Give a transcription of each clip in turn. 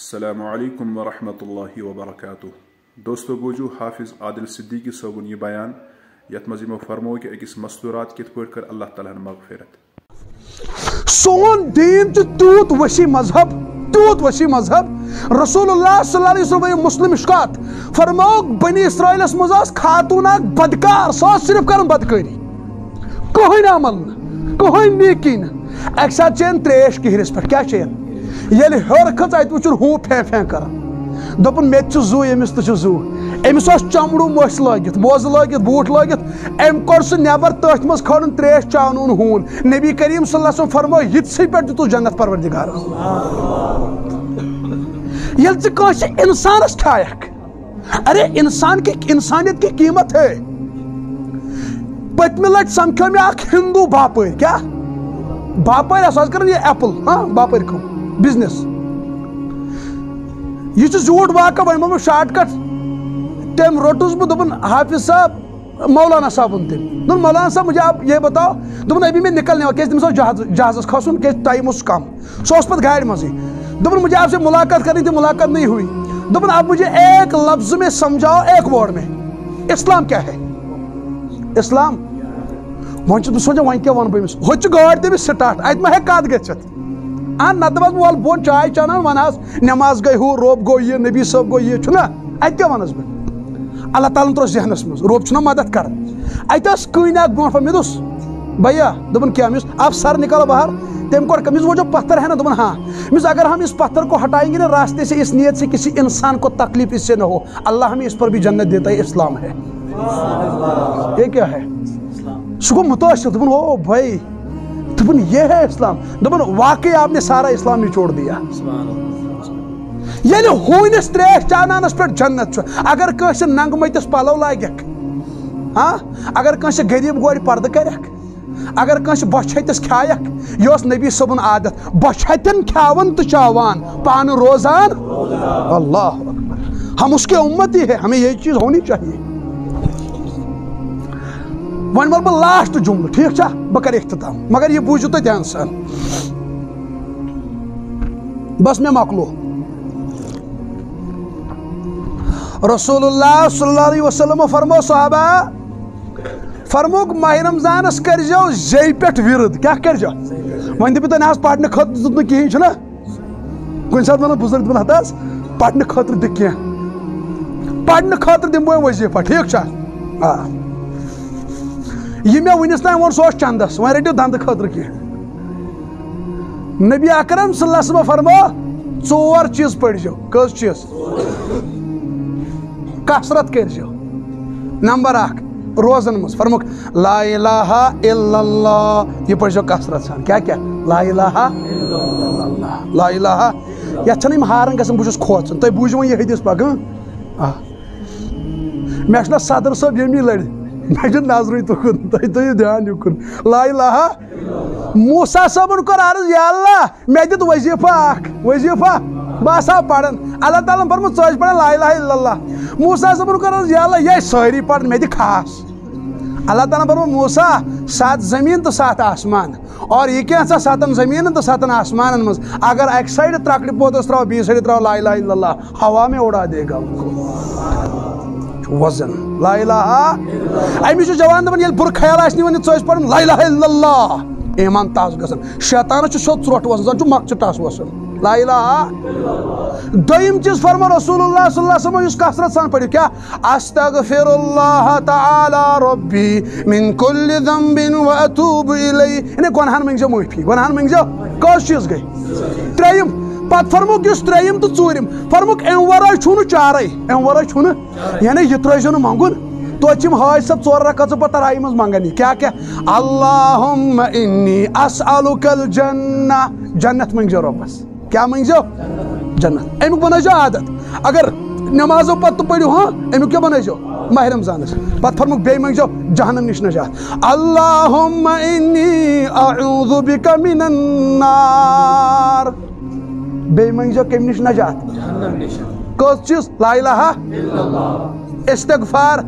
السلام علیکم ورحمۃ اللہ وبرکاتہ. دوستو بوجو حافظ عادل صدیقی صٲبُن یہ بیان یت مز یمو فرمو کہ أکِس مستورات کت پٲٹھۍ کر اللہ تعالیٰ ہن مغفرت. سون دین تیوت وسیع مذہب رسول اللہ صلی اللہ علیہ وسلم مسلم اشکات فرمو بنی اسرائیلس مز خاتون اک بدکار سو صرف کرن بدکاری کہین عمل کہین نیکی اک سات چین تریش کہرس پہ کیا چین یل ہر کھژ ات وچن ہوں پھین پھین کران دپن مت زو یمس تہ زو امس چمڑو مس لگت موز لگت بوٹ لگت ام کور سہ نبر تتھ مز کھڑن تریش چاونون ہون نبی کریم صلی اللہ علیہ وسلم فرمو یتسی پہ دتو جنت پروردگار یل ژٕ کٲنٛسہِ انسانس کھایکھ ارے انسان کی انسانیت کی قیمت ہے. پتمہ لٹ سمکھو مے اکھ ہندو باپٲرۍ کیا باپٲرۍ آس کران یہ ایپل ہاں باپٲرۍ کم بزنس یہ زیوٗٹھ واقعہ وۄنۍ ووٚن شارٹ کٹ تم روٹس بہ دپن حافظ صاحب مولانا صاحبن تم دپن مولانا صاحب مجھے آپ یہ بتاؤ دپن ابھی میں نکلنے والا کیازِ تٔمِس اوس جہازس کھسُن کیازِ ٹایم اوس کم سُہ اوس پتہٕ گاڑِ منٛزٕے دپن مجھے آپ سے ملاقات کرنی تھی ملاقات نہیں ہوئی دپن اب مجھے ایک لفظ میں سمجھاؤ ایک ورڈ میں اسلام کیا ہے اسلام وۄنۍ چھُس بہٕ سونچان وۄنۍ کیٛاہ وَنہٕ بہٕ أمِس ہوٚتہِ چھِ گٲڑۍ تٔمِس سٹارٹ اتہِ ما ہیٚکہِ کتھ گٔژھِتھ نتہٕ دپس بہٕ وَلہٕ بۄن چاے چاناوان ون حظ نٮ۪ماز گٔے ہُہ روب گوٚو یہِ نبی صٲب گوٚو یہِ چھُنہ اتہِ کیٛاہ ونس بہٕ اللہ تعالیٰ ہن تروو ذہنس منٛز روب چھُنہ مدد کران اتہِ ٲس کٔنۍ اکھ برونٛٹھ پہ مےٚ دوٚپُس بھیا دپن کیا مےٚ آپ سر نکالو باہر تم کو کمیز وہ جو پتھر ہے نا دپن ہاں مجھ اگر ہم اس پتھر کو ہٹائیں گے نا راستے سے اس نیت سے کسی انسان کو تکلیف اس سے نہ ہو اللہ ہمیں اس پر بھی جنت دیتا ہے اسلام ہے. یہ کیا ہے سو کو متاثر دپن او بھائی دپن یہ ہے اسلام دپن واقعی آپ نے سارا اسلام نچوڑ دیا یعنی ہونس تریش چانانس پہ جنت اگر کٲنٛسہِ ننگ متس پلو لاگیکھ ہاں اگر کٲنٛسہِ غریب گورِ پردٕ کرکھ اگر کٲنٛسہِ بۄچھِ ہتس کھایکھ یہ نبی صبن عادت بۄچھِ ہتن کھاون تو چاوان پانہٕ روزان اللہ اکبر ہم اس کے امتی ہے ہمیں یہ چیز ہونی چاہیے. ون ول بہ لاسٹ جملہ ٹھیک چھا بہ کر اختتام مگر یہ بوٗزِو تُہۍ دھیان سان بس مےٚ مۄکلو رسول اللہ صلی اللہ علیہ وسلم فرمو صحابہ فرموک ماہ رمضانس کرزو زی پہ ورد کیا کرزو ون دپو تہ پرنہ خاطر دت نا کہین چھنا کن سات ون بزرگ دپن ہتس پرنہ خاطر دِ کینٛہہ پرنہ خاطر دمو وظیفہ ٹھیک چھا آ یہ مے ونس تام وون سو چندس وۄنۍ رٔٹِو دندٕ خاطر کینٛہہ نبی اکرم صلی اللہ علیہ وسلم فرمو ژور چیز پٔرزیو کٔژ چیز کثرت کرزیو نمبر اکھ روزن مز فرموک لا الہ الا اللہ یہ پڑھو کثرت سان کیا لا الہ الا اللہ لا الہ یتھ چھنہٕ یِم ہارن گژھان بہٕ چھُس کھوژان تُہۍ بوٗزِو وۄنۍ یہِ حدیث پکان مےٚ چھُنہ صدر صٲب ییٚمہِ لڑِ مےٚ چھُ نظرٕے تُکُن تُہۍ تھٲیِو دھیان یُکُن لا الہ موسیٰ صٲبن کوٚر عرض یا اللہ مےٚ دِت وظیفہ اکھ وظیفہ بہٕ آسہا پران اللہ تعالیٰ ہن فرموو ژٕ ٲسۍ پران لا الہ الا اللہ موسیٰ صٲبن کوٚر عرض یا اللہ یہ سٲری پران مےٚ دِ خاص اللہ تعالیٰ فرموو موسیٰ 7 زمین تو 7 آسمان اور یہ کیا 7 زمین تو 7 آسمان مز اگر ایک سائڈ ترکڑ پوتس تراؤ بیس سائڈ تراؤ لا الہ الا اللہ ہوا میں اڑا دے گا ان کو وزن لا الہ امی جوان دپان یل بر خیال آسہِ نِوان ژٕ ٲسۍ پران لا الہ الا اللہ ایمان تاز گژھان شیطانس چھُ سیوٚد ژرٛوٚٹھ وسان زن چھُ مۄکچہِ ٹس وسان لا الہ دوٚیِم چیٖز فرمو رسول اللہ صلی اللہ علیہ وسلم یُس کثرت سان پٔرِو کیا استغفر اللہ تعالی ربی من کل ذنب واتوب الیہ یعنی گۄنہن منٛگزیو معٲفی گۄنہن منٛگزیو کٔژ چیٖز گٔے ترٛیٚیِم پتہٕ فرموک یُس ترٛیٚیِم تہٕ ژوٗرِم فرموک امہِ ورٲے چھُنہٕ چارے امہِ ورٲے چھُنہٕ یعنی یہِ ترٛٲیزیو نہٕ منٛگُن توتہِ چھِ یِم حٲج صٲب 2 رکعژٕ پتہٕ تراوی منٛز منگان یہِ کیا اللہُم انی اسألُک الجنہ جنت منٛگزیو رۄبس کیا منٛگزیو جنت امیُک بنٲیزیو عادت اگر نمازو پتہٕ پٔرِو ہاں امیُک کیٛاہ بنٲیزیو ماہ رمضانس پتہٕ فرموک بیٚیہِ منٛگزیو جہنم نِش نجات اللہُم انی اعوذ بک من النار بیٚیہِ منٛگزیو کمہِ نِش نجات کٔژ چیٖز لا الہ استغفار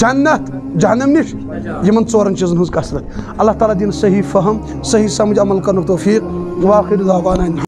جنت جہنم نش یمن 4 چیزن ہٕنٛز کثرت اللہ تعالیٰ دِن صحیح فہم صحیح سمجھ عمل کرنُک توفیق واخر دعوانا